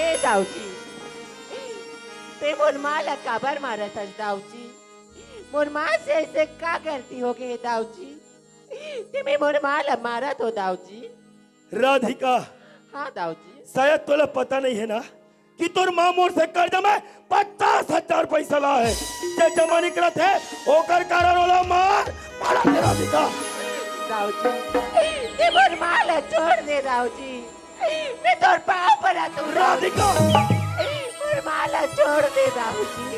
ए दाऊजी ते मोर माँ ला काबर मारा था दाऊजी मोर माँ से ऐसे का करती हो गए दाऊजी तुम्हें मोर माँ ला मारा तो दाऊजी। राधिका हाँ दाऊजी शायद तुला पता नहीं है ना कि तोर माँ मोर से कर्ज में 50,000 पैसा ला है जे जमा निकलत है ओकर कारण वाला मारा दे राधिका। दाऊजी ते मोर माँ ला छोड़ दे दाऊजी मैं तोर पाँव पर तू राधिका मोर माँ ला छोड़ दे दाऊजी।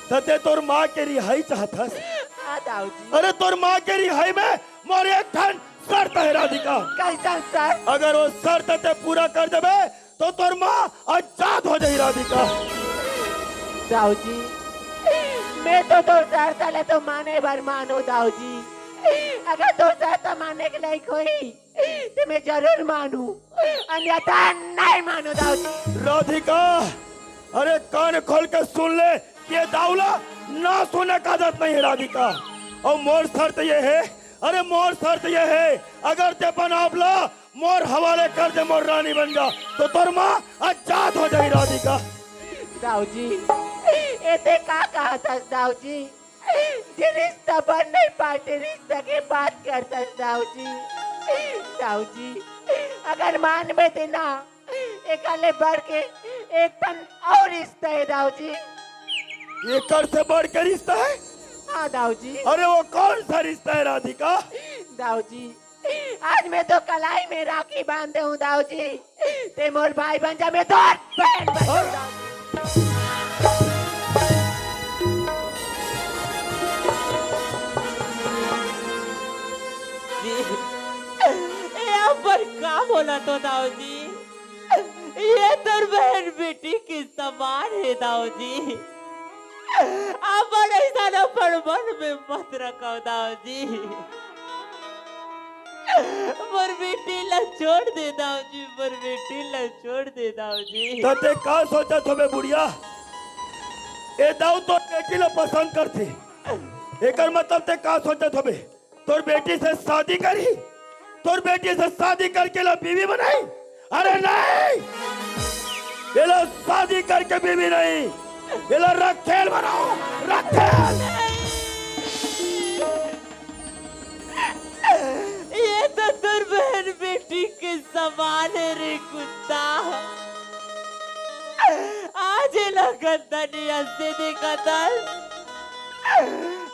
तते तोर माँ के रिहाई चाहतस। हाँ दाऊजी। अरे तोर माँ के रिहाई में मोर एक ठन शर्त है राधिका। कैसा सर? अगर वो शर्त ते पूरा कर देबे तो तोर माँ आजाद हो जाई राधिका। दाऊजी मैं तो शर्त ले तो माने भर मानो दाऊजी अगर तो शर्त मानने के लायक हुई तो मैं जरूर मानू अन्यथा नहीं मानू दाऊजी। राधिका अरे कान खोल के सुन ले ये दाऊला ना सुनने का आदत नहीं है राधिका। और मोर शर्त ये है अरे मोर शर्त ये है अगर ते बनावला मोर हवाले कर दे मोर रानी बन जा तो तोर माँ आजाद हो जाई राधिका। दाऊजी ऐसे का कहा था दाऊजी जे रिश्ता बन नहीं पाते रिश्ता के बात करता दाऊजी। दाऊजी अगर मान में देना एक अले बढ़ के एक तन और रिश्ता है दाऊजी। ये कर से बढ़ के रिश्ता है? हाँ दाऊजी। अरे वो कौन सा रिश्ता है राधिका? दाऊजी आज मैं तो कलाई में राखी बांधे हूँ दाऊजी ते मोर भाई बन जा मैं तो बहन बन जाऊँ। यहाँ पर क्या बोला तो दाऊजी ये तो बहन बेटी की समान है दाऊजी आप ऐसा न मन में मत रखो दाऊजी मोर बेटी ला छोड़ दे दाऊजी मोर बेटी ला छोड़ दे दाऊजी। तते का सोचा तुम्हें बुढ़िया ए दाऊ तो बेटी ला पसंद करते एकर मतलब ते का सोचा तुम्हें तोर बेटी से शादी करी तोर बेटी से शादी करके ला बीवी बनाई? अरे नहीं ये ला शादी करके बीवी नहीं ये ला रखेल बनाओ रखेल। ये तो तुर बहन बेटी के समान है रे कुत्ता आज लगन दुनिया से निकल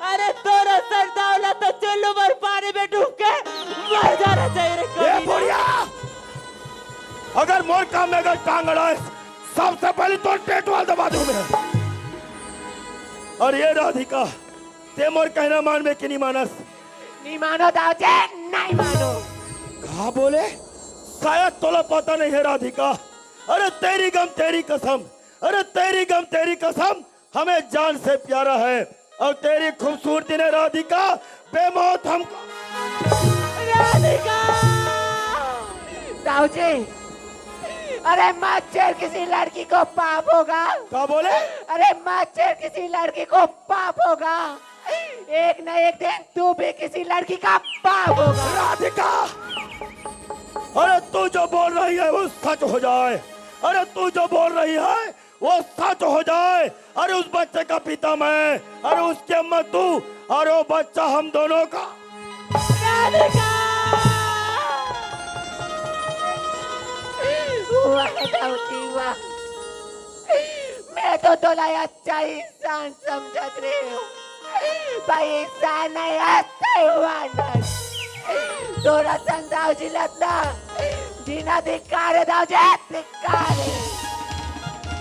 अरे तोरा सर दावला तो चलो मर पानी में डूब के मर जाना चाहिए रे ये बुढ़िया अगर मोर काम में अगर टांग अड़ाए सबसे पहले तो टेटवाल दबा दूं मैं। और ये राधिका ते मोर कहना मान में कि नहीं मानस? नहीं मानो दाऊजी नहीं मानो। कहा बोले शायद तोला पता नहीं है राधिका। अरे तेरी गम तेरी कसम अरे तेरी गम तेरी कसम हमें जान से प्यारा है और तेरी खूबसूरती ने राधिका बेमौत हमको। राधिका दाऊजी अरे मच्छर किसी लड़की को पाप होगा। क्या बोले? अरे मच्छर किसी लड़की को पाप होगा एक न एक दिन तू भी किसी लड़की का पाप होगा। राधिका अरे तू जो बोल रही है वो सच हो जाए अरे तू जो बोल रही है वो सच हो जाए। अरे उस बच्चे का पिता मैं अरे उसकी अम्मा तू और वो बच्चा हम दोनों का। राधिका वाह दाऊजी वाह मैं तो तोला अच्छा इंसान समझत रही हूँ भाई इंसान नहीं अच्छा हुआ तोरा सन दाऊजी लगता जीना धिक्कार है दाऊजी धिक्कार है।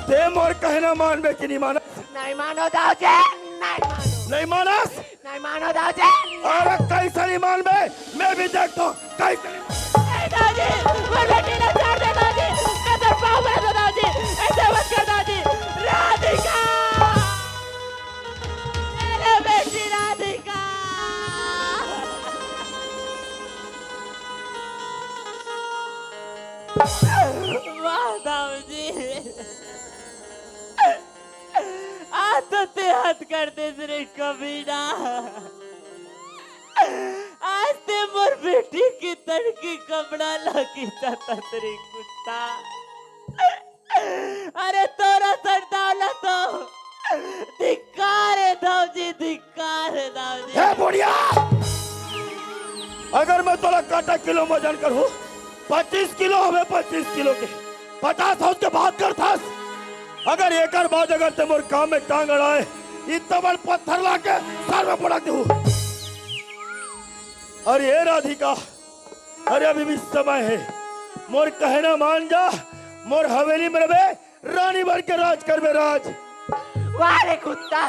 ते मोर कहना मान में कि नहीं मानस? नहीं मानो दाऊजी नहीं मानस नहीं मानो दाऊजी। अरे कैसे नहीं मान में मैं भी देखता हूँ कैसे नहीं दादी मोर बेटी ला छोड़ दे दादी मैं तो पाँव में दो दादी ऐसे मत कर दादी। राधिका मेरे बेटी राधिका वाह दाऊजी आज तो ते हद कर दे रे कभी ना आज ते मोर बेटी की तड़की कपड़ा लगी जाता तेरे कुत्ता बढ़िया। अगर मैं तोला काटा किलो वजन करूं 25 किलो हमें 25 किलो के 50 हाउस के बात करता। अगर एक बाद अगर ते मोर काम में टांग अड़ाए इतना बड़ पत्थर लाके सर में पड़ा दू। अरे ये राधिका, अरे अभी भी समय है, मोर कहना मान जा, मोर हवेली में रहे रानी बन के राज कर बे राज। वाह रे कुत्ता,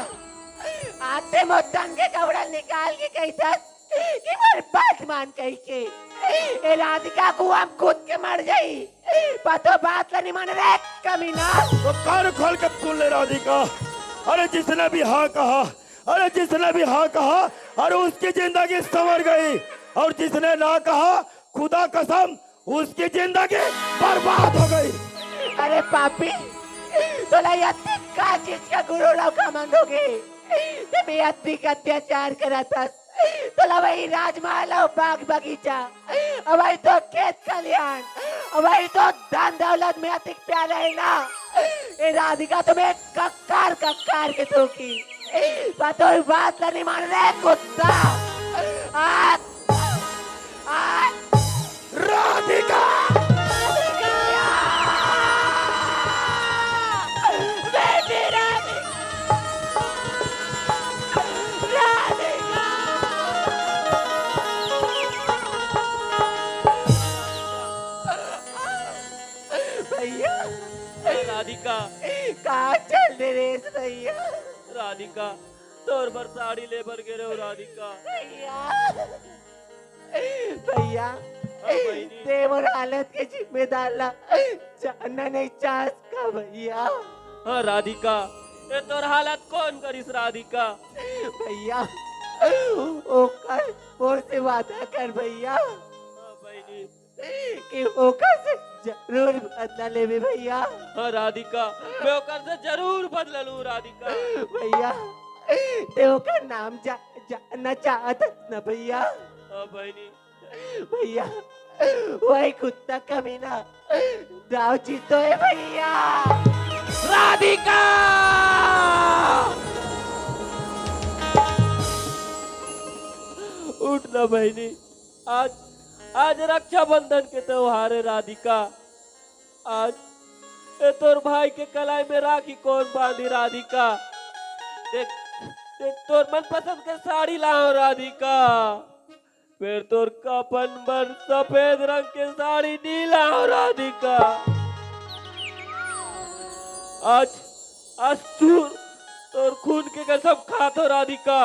आते मो टंगे कपड़ा निकाल के कहता कि मोर बात मान कही के ए राधिका को हम खुद के मर जाई, पतो बात नहीं मान रे कमीना। तो कान खोल के सुन ले राधिका, अरे जिसने भी हाँ कहा, अरे जिसने भी हाँ कहा अरे उसकी जिंदगी संवर गई, और जिसने ना कहा खुदा कसम उसकी जिंदगी बर्बाद हो गई। अरे पापी, तोला यत्ती का चीज का गुरु लोग का मंदोगे, तुम्हें यत्ती का अत्याचार करा था, तोला वही राजमहल और बाग बगीचा, अब वही तो खेत खलियान, अब वही तो धन दौलत में अतिक प्यारा है ना। ये राधिका तुम्हें कक्कार कक्कार के धोखी, पतो बात नहीं मान रहे कुत्ता। राधिका भैया राधिका, कहाँ चल दे रे भैया? राधिका तोर बर साड़ी ले बर गिरे हो राधिका। भैया भैया बहिनी। देवर हालत के जिम्मेदार ला जानना नहीं चाहत का भैया। हाँ राधिका, ये तोर हालत कौन करिस राधिका? भैया ओकर मोर से वादा कर भैया हाँ बहिनी। कि ओकर से जरूर बदला लेवे भैया। हाँ राधिका, मैं ओकर से जरूर बदला लूं राधिका। भैया ते ओकर नाम जानना चाहत न भैया। हाँ बहिनी। भैया वही कुत्ता कमीना दाव जीतो है भैया। राधिका उठ ना बहनी, आज रक्षाबंधन के त्योहार है राधिका। आज ए तोर भाई के कलाई में राखी कौन बांधी राधिका? देख देख तोर मनपसंद के साड़ी लाओ राधिका, फिर तोर कपन पर सफेद रंग के साड़ी नी लाओ राधिका। आज तोर खून के कसम खातो राधिका,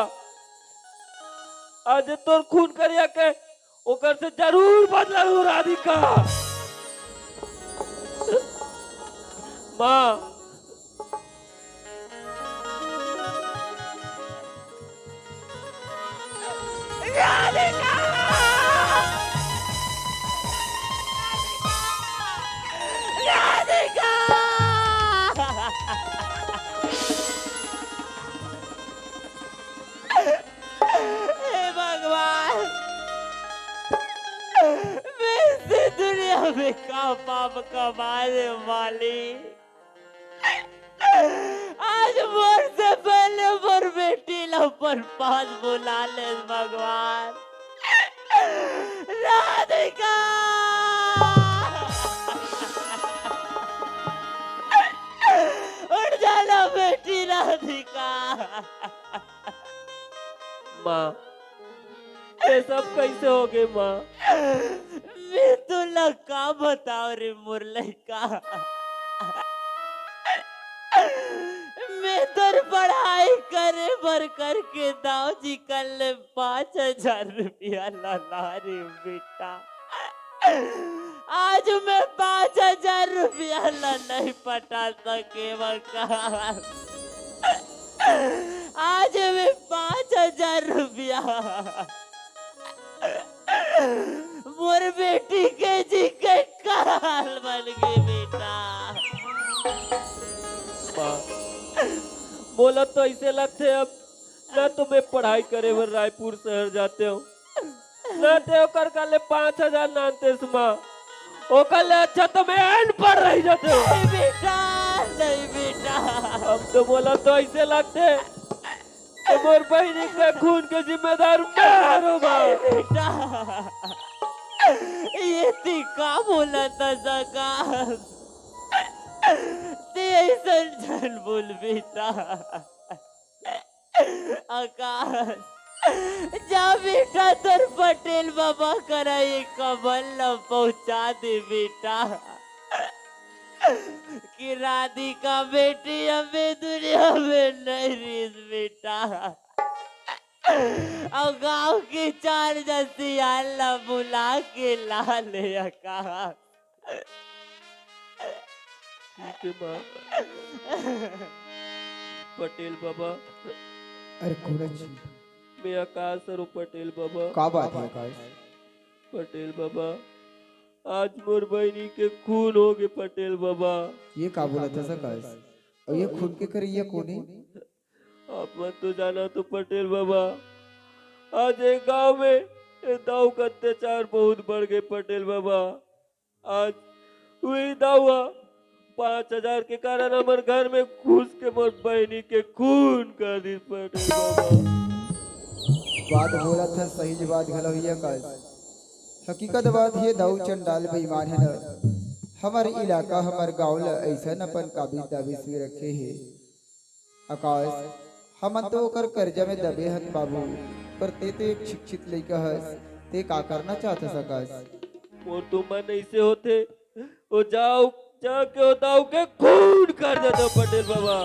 आज तोर खून करिया के ओकर से जरूर बदला लूं राधिका। माँ राधिका राधिका हे भगवान, मैं इस दुनिया में का पाप कमाने वाली, आज मोर से पहले मोर बेटी लो पर पास बुला ले भगवान। राधिका उठ जाना बेटी राधिका। माँ ये सब कैसे हो गए माँ? मैं तो लगा बताओ रे मुरली का, मैं तो पढ़ाई करे भर करके दाव जी कल 5,000 रुपया ला रे बेटा। आज मैं 5,000 रुपया ला नहीं पटा सके वकार। आज मैं 5,000 रुपया मोर बेटी के जी के काल बन गई बेटा। बोला तो ऐसे लगते अब न तुम्हें पढ़ाई करे बर रायपुर शहर जाते हो, न ते ओकर काले 5,000 नानते माँ, ओकर ले अच्छा तुम्हें अनपढ़ रह जाते हो। नहीं बेटा, नहीं बेटा। अब तो बोला तो ऐसे लगते मोर बहनी के खून के जिम्मेदार मैं रहूंगा। बेटा ये ती का बोला था सका, ते ऐसा जन बोल बेटा। आकाश जा बेटा तर पटेल बाबा करा ये कमल न पहुंचा दे बेटा कि राधिका बेटी हमें दुनिया में नहीं रही बेटा। और गांव की 4 जसियाला बुला के ला ले आकाश। ठीक है माँ। पटेल बाबा, अरे कूरज मैं आकाश सर पटेल बाबा। का बात है आकाश? पटेल बाबा, आज मोर बहनी के खून हो गए पटेल बाबा। ये का बोला था आकाश? और ये खून के करे ये कोने? आप मत तो जाना तो पटेल बाबा, आज एक गांव में ये दाऊ का अत्याचार बहुत बढ़ गए पटेल बाबा। आज वही दाऊआ 5000 के कारण हमारे घर में घुस के मोर बहनी के खून कर दी पटेल बाबा। बात बोला था सही बात घलो ही आकाश। हकीकत बात ये दाऊ चंडाल बेईमान है न। हमारे इलाका हमारे गांव ऐसा न अपन काबिज दाबिज भी रखे है आकाश। हम तो ओकर कर्जा में दबे हन बाबू, पर ते तो एक शिक्षित लड़का है, ते का करना चाहता आकाश? मोर तो मन ऐसे होते वो जाओ जाके वो दाऊ के खून कर देते पटेल बाबा।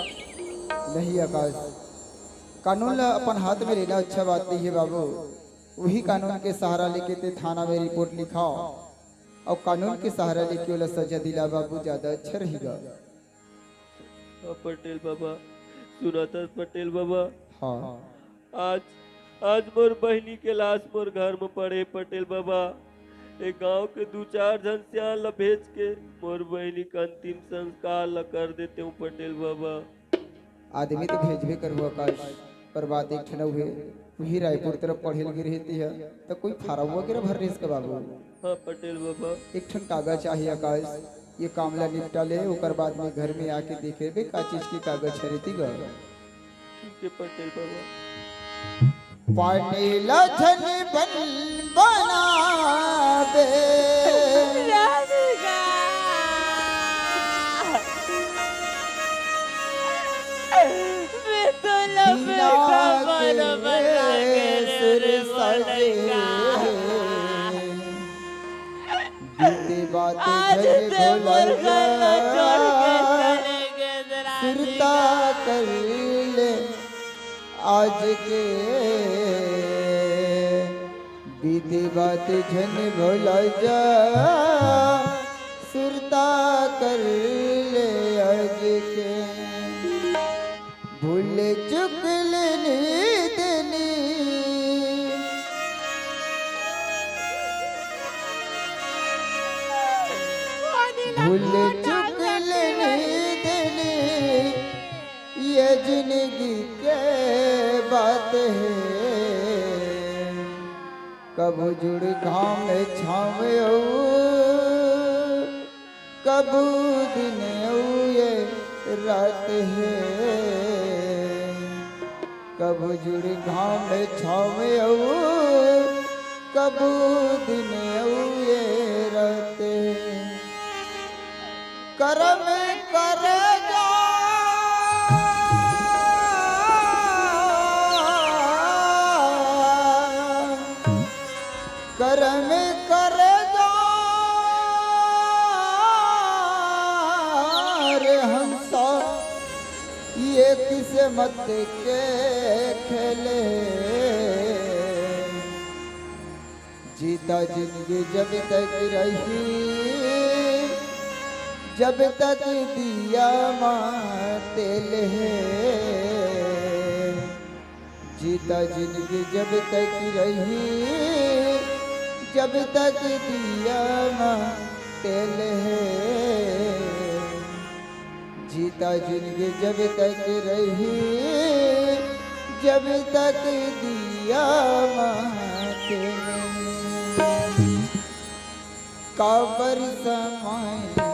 नहीं आकाश, कानून ला अपन हाथ में लेना अच्छा बात नहीं है बाबू। वही कानून के सहारा लेके ते थाना में रिपोर्ट लिखाओ और कानून के सहारा लेके वाला सजा दिला बाबू, ज्यादा अच्छा रहेगा। हाँ पटेल बाबा, सुना था पटेल बाबा। हाँ आज मोर बहनी के लाश मोर घर में पड़े पटेल बाबा। एक गांव के 2-4 जन सियान ला भेज के मोर बहनी का अंतिम संस्कार ला कर देते हूँ पटेल बाबा। आदमी तो भेजबे करू आकाश, पर बात एक ठन हुए वही रायपुर तरफ पढ़े लगी रहती है तो कोई फार्म वगैरह भर रेस के बाबू। हाँ पटेल बाबा। एक ठन कागज चाहिए आकाश, ये कामला निपटा ले, ओकर बाद में घर में आके देखे बे का चीज की कागज खरीदी गा। ठीक है पटेल बाबा। पानी लछन बन बनावे राधिका मैं तो लबे कमर बना के रे बोलेगा। बीते बात आज घर ते मोर भोला घर छोड़ के चले गए फिरता राधिका। कर ले आज के बीते बात झन भोला जा सुरता कर ले आज के भूल चुक लेनी देनी भूल चुक लेनी देनी ये जिंदगी के बात है कब जुड़ घाम छाव कब दिन ये रात है कब जुड़ घाम छाव कब दिन ये रात है करम कर जा करम कर जा रे हंसा ये किस्मत के खेले जीता जिंदगी जब तक रही जब तक दिया माँ तेल है जीता जिंदगी जब तक रही जब तक दिया माँ तेल है जीता जिंदगी जब तक रही जब तक दिया माँ तेल काबर समय